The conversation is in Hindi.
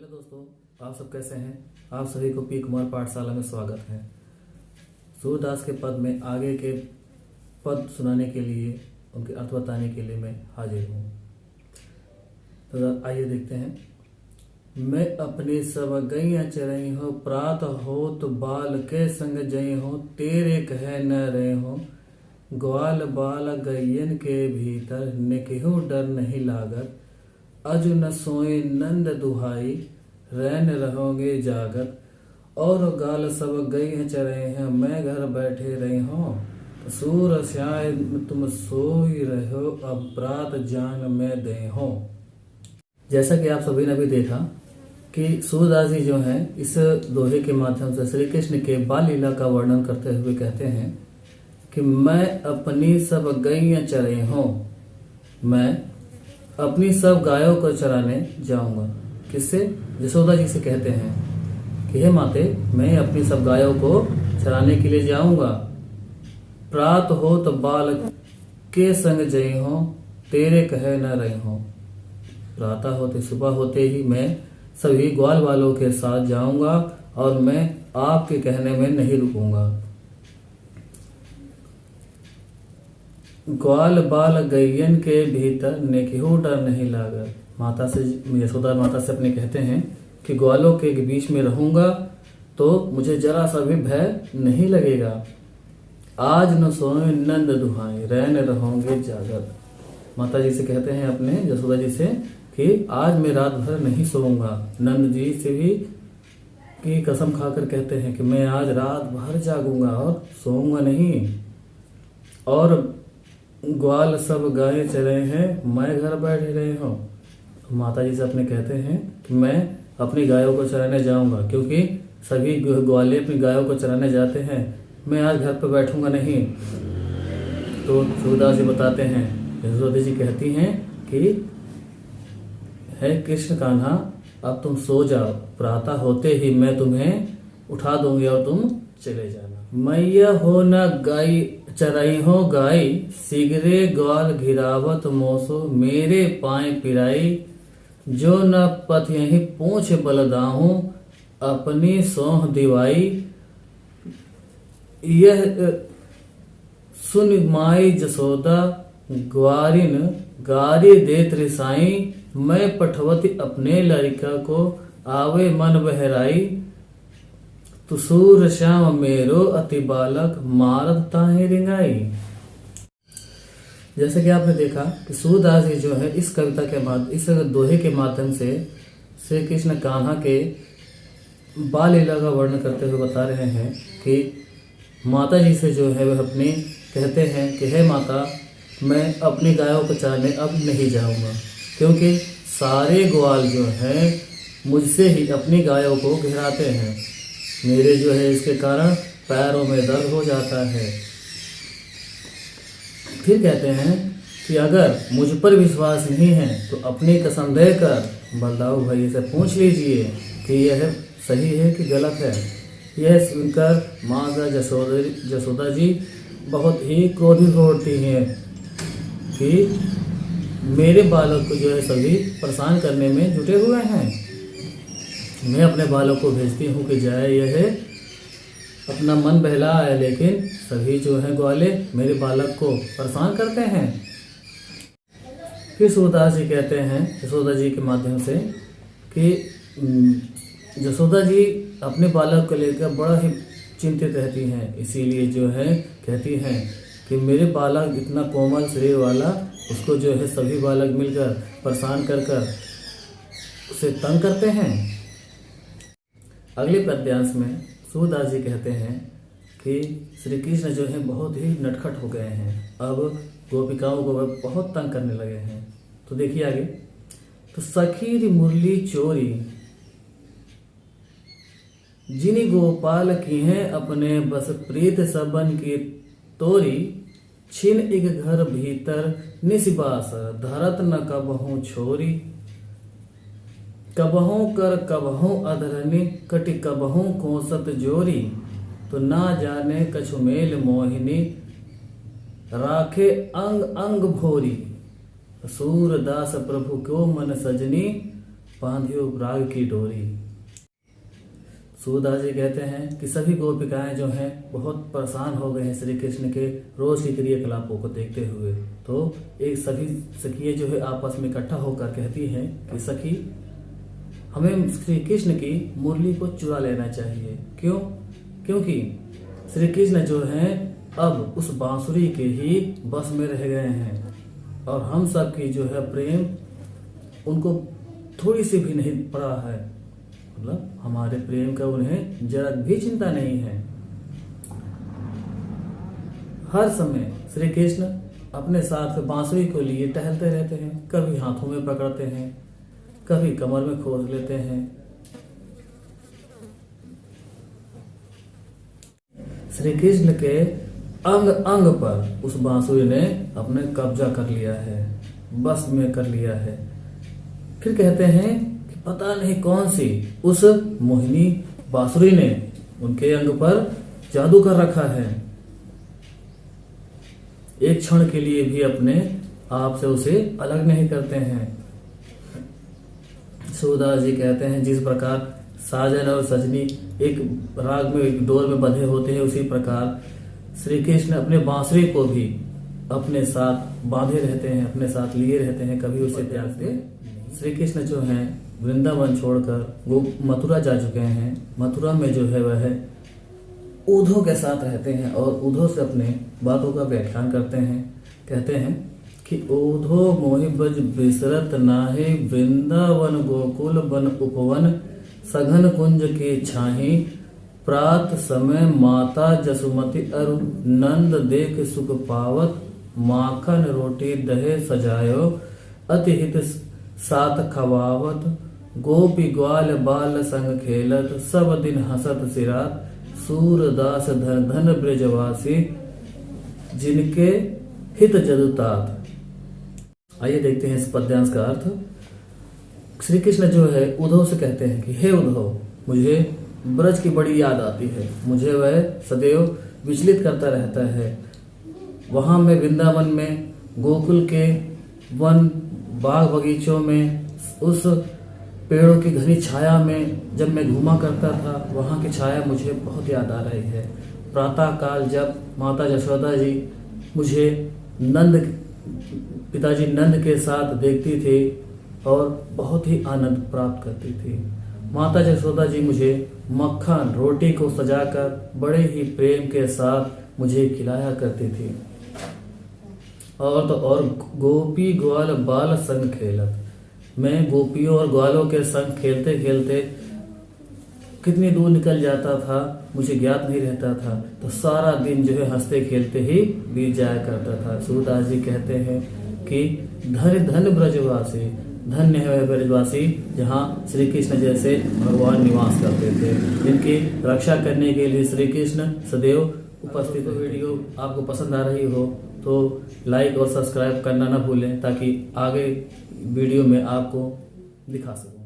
हेलो दोस्तों, आप सब कैसे हैं। आप सभी को पी कुमार पाठशाला में स्वागत है। सूरदास के पद में आगे के पद सुनाने के लिए, उनके अर्थ बताने के लिए मैं हाजिर हूँ। तो आइए देखते हैं। मैं अपनी सब गैया चरई हो, प्रात हो तो बाल के संग जई हो, तेरे कहे न रहे हो। ग्वाल बाल गैयन के भीतर निकहु डर नहीं लागत, अजु न सोए नंद दुहाई, रैन रहोगे जागत। और गाल सब गई चरे हैं, मैं घर बैठे रही हूँ। सूर श्याय तुम सोई रहो, अब प्रात जान में दे हो। जैसा कि आप सभी ने भी देखा कि सूरदास जी जो हैं, इस दोहे के माध्यम से श्री कृष्ण के बाल लीला का वर्णन करते हुए कहते हैं कि मैं अपनी सब गैया चरे हूँ, मैं अपनी सब गायों को चराने जाऊंगा। किससे? यशोदा जी से कहते हैं कि हे माते, मैं अपनी सब गायों को चराने के लिए जाऊंगा। प्रात हो तो बाल के संग जई हो, तेरे कहे न रही हो। प्रातः होते, सुबह होते ही मैं सभी ग्वाल वालों के साथ जाऊंगा और मैं आपके कहने में नहीं रुकूंगा। ग्वाल बाल गैयन के भीतर नेकिहु डर नहीं लागत। माता से, यशोदा माता से अपने कहते हैं कि ग्वालों के बीच में रहूंगा तो मुझे जरा सा भी भय नहीं लगेगा। आज न सोए नंद दुहाई, रैन रहोगे जागत। माता जी से कहते हैं अपने, यशोदा जी से, कि आज मैं रात भर नहीं सोऊंगा। नंद जी से भी की कसम खाकर कहते हैं कि मैं आज रात भर जागूंगा और सोऊंगा नहीं। और ग्वाल सब गाय चरे हैं, मैं घर बैठे रहे हूँ। माता जी से अपने कहते हैं कि मैं अपनी गायों को चराने जाऊंगा, क्योंकि सभी ग्वाले अपनी गायों को चराने जाते हैं, मैं आज घर पर बैठूंगा नहीं। तो सूरदास जी बताते हैं, यशोदा जी कहती हैं कि हे कृष्ण कान्हा, अब तुम सो जाओ, प्रातः होते ही मैं तुम्हें उठा दूंगी और तुम चले जाना। मैया हो न गाय चराई हो गाय, सिगरे ग्वाल घिरावत मोसो, मेरे पाए पिराई, जो न पथ यही पूछ बलदाहूं, अपनी सोह दिवाई। यह सुन माई जसोदा, ग्वारिन गारी देत रिसाई, मैं पठवती अपने लड़का को, आवे मन बहराई। तुसूर श्याम मेरो अति बालक, मारत ताहि रिंगाई। जैसे कि आपने देखा कि सूरदास जी जो है इस कविता के माध्यम, इस दोहे के माध्यम से श्री कृष्ण कान्हा के बाल लीला का वर्णन करते हुए बता रहे हैं कि माता जी से जो है वह अपनी कहते हैं कि हे माता, मैं अपनी गायों को चराने अब नहीं जाऊंगा, क्योंकि सारे ग्वाल जो हैं मुझसे ही अपनी गायों को घेराते हैं। मेरे जो है इसके कारण पैरों में दर्द हो जाता है। फिर कहते हैं कि अगर मुझ पर विश्वास नहीं है तो अपनी कसम देकर बलदाऊ भाई से पूछ लीजिए कि यह सही है कि गलत है। यह सुनकर माता यशोदा जी बहुत ही क्रोधित होती हैं कि मेरे बालक को जो है सभी परेशान करने में जुटे हुए हैं। मैं अपने बालों को भेजती हूँ कि जाए, यह अपना मन बहलाए, लेकिन सभी जो हैं ग्वाले मेरे बालक को परेशान करते हैं। फिर सूरदास जी कहते हैं यशोदा जी के माध्यम से कि यशोदा जी अपने बालक को लेकर बड़ा ही चिंतित रहती हैं, इसीलिए जो है कहती हैं कि मेरे बालक इतना कोमल शरीर वाला, उसको जो है सभी बालक मिलकर परेशान कर कर उसे तंग करते हैं। अगले पद्यांश में सूरदास जी कहते हैं कि श्री कृष्ण जो है बहुत ही नटखट हो गए हैं, अब गोपिकाओं को वह बहुत तंग करने लगे हैं। तो देखिए आगे, तो सखीर मुरली चोरी, जिनी गोपाल की हैं अपने बस, प्रीत सबन की तोरी, छिन एक घर भीतर निसिबास, धरत न कबहूं छोरी। कबहूं कर कबहूं अधरनी, कटि कबहूं कोसत जोरी, तो ना जाने कछु मेल मोहिनी, राखे अंग अंग भोरी। सूरदास प्रभु को मन सजनी, बांधियो राग की डोरी। सूरदास जी कहते हैं कि सभी गोपिकाएं जो हैं बहुत परेशान हो गए हैं श्री कृष्ण के रोज की क्रियाकलापों को देखते हुए। तो एक सभी सखियां जो है आपस में इकट्ठा होकर कहती हैं कि सखी, हमें श्री कृष्ण की मुरली को चुरा लेना चाहिए। क्यों? क्योंकि श्री कृष्ण जो हैं अब उस बांसुरी के ही बस में रह गए हैं और हम सब की जो है प्रेम उनको थोड़ी सी भी नहीं पड़ा है, मतलब हमारे प्रेम का उन्हें जरा भी चिंता नहीं है। हर समय श्री कृष्ण अपने साथ बांसुरी को लिए टहलते रहते हैं, कभी हाथों में पकड़ते हैं, कभी कमर में खोज लेते हैं। श्री कृष्ण के अंग अंग पर उस बांसुरी ने अपने कब्जा कर लिया है, बस में कर लिया है। फिर कहते हैं कि पता नहीं कौन सी उस मोहिनी बांसुरी ने उनके अंग पर जादू कर रखा है। एक क्षण के लिए भी अपने आप से उसे अलग नहीं करते हैं। सूरदास जी कहते हैं जिस प्रकार साजन और सजनी एक राग में एक डोर में बंधे होते हैं, उसी प्रकार श्री कृष्ण अपने बांसुरी को भी अपने साथ बांधे रहते हैं, अपने साथ लिए रहते हैं, कभी उसे त्यागते। श्री कृष्ण जो हैं वृंदावन छोड़कर वो मथुरा जा चुके हैं। मथुरा में जो है वह उद्धव के साथ रहते हैं और उद्धव से अपने बातों का व्याख्यान करते हैं। कहते हैं कि उद्धव मोहि ब्रज बिसरत नाहि, वृंदावन गोकुल बन उपवन, सघन कुंज के छाही, प्रात समय माता जसुमति अरु, नंद देख सुख पावत, माखन रोटी दहे सजायो, अति हित सात खवावत, गोपी ग्वाल बाल संग खेलत, सब दिन हसत सिरात, सूरदास धन धन ब्रजवासी, जिनके हित जदुतात। आइए देखते हैं इस पद्यांश का अर्थ। श्री कृष्ण जो है उद्धव से कहते हैं कि हे उद्धव, मुझे ब्रज की बड़ी याद आती है, मुझे वह सदैव विचलित करता रहता है। वहां मैं वृंदावन में, गोकुल के वन बाग बगीचों में, उस पेड़ों की घनी छाया में जब मैं घूमा करता था, वहां की छाया मुझे बहुत याद आ रही है। प्रातः काल जब माता यशोदा जी मुझे पिताजी नंद के साथ देखती थी और बहुत ही आनंद प्राप्त करती थी। माता यशोदा जी मुझे मक्खन रोटी को सजाकर बड़े ही प्रेम के साथ मुझे खिलाया करती थी। और तो और गोपी ग्वाल बाल संग खेलत, मैं गोपियों और ग्वालों के संग खेलते खेलते कितनी दूर निकल जाता था मुझे ज्ञात नहीं रहता था। तो सारा दिन जो है हंसते खेलते ही बीत जाया करता था। सूरदास जी कहते हैं कि धन धन ब्रजवासी, धन्य है वह ब्रजवासी जहाँ श्री कृष्ण जैसे भगवान निवास करते थे, जिनकी रक्षा करने के लिए श्री कृष्ण सदैव उपस्थित। वीडियो आपको पसंद आ रही हो तो लाइक और सब्सक्राइब करना न भूलें, ताकि आगे वीडियो में आपको दिखा सकूं।